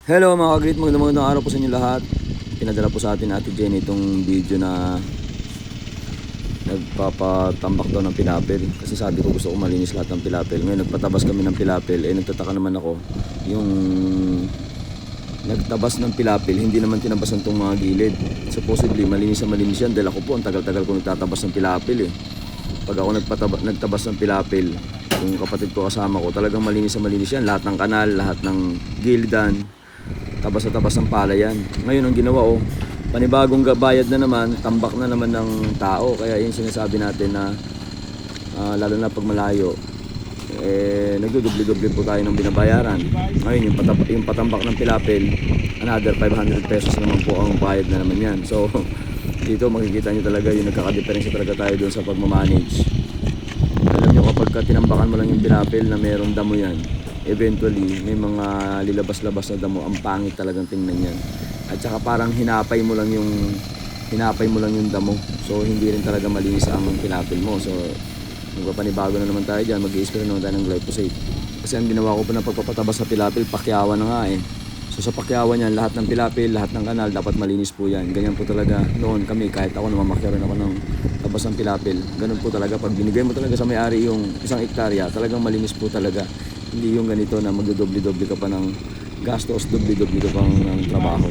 Hello mga ka-great, magandang araw po sa inyo lahat. Pinadala po sa atin Ate Jenny itong video na nagpapatambak daw ng pilapil. Kasi sabi ko gusto ko malinis lahat ng pilapil. Ngayon nagpatabas kami ng pilapil. Nagtataka naman ako, yung nagtabas ng pilapil, hindi naman tinabasan itong mga gilid. Supposedly malinis na malinis yan dahil ako po ang tagal-tagal ko nagtatabas ng pilapil Pag ako nagtabas ng pilapil, yung kapatid ko kasama ko, talagang malinis na malinis yan. Lahat ng kanal, lahat ng gildan, tabas na tabas ng palay yan. Ngayon ang ginawa panibagong bayad na naman, tambak na naman ng tao. Kaya yung sinasabi natin na lalo na pag malayo, nagdudubli-dubli po tayo ng binabayaran. Ngayon yung patambak ng pilapil, another 500 pesos naman po ang bayad na naman yan. So dito makikita nyo talaga yung nagkakadiferensya talaga tayo doon sa pagmamanage. Alam nyo, kapag tinambakan mo lang yung pilapil na mayroong damo yan, eventually may mga lilabas-labas na damo, ang pangit talagang tingnan yan. At saka parang hinapay mo lang yung damo, so hindi rin talaga malinis ang pilapil mo. So magpapanibago na naman tayo dyan, mag-i-spray naman tayo ng glyphosate. Kasi ang ginawa ko po ng pagpapatabas sa pilapil, pakyawan na nga So sa pakyawan yan, lahat ng pilapil, lahat ng kanal dapat malinis po yan. Ganyan po talaga noon kami, kahit ako namamakya rin ako ng tabas ng pilapil, ganun po talaga. Pag binigay mo talaga sa may-ari yung 1 hektarya, talagang malinis po talaga. Hindi yung ganito na magdodobli-dobli ka pa ng gastos, dobli-dobli ka pa ng trabaho.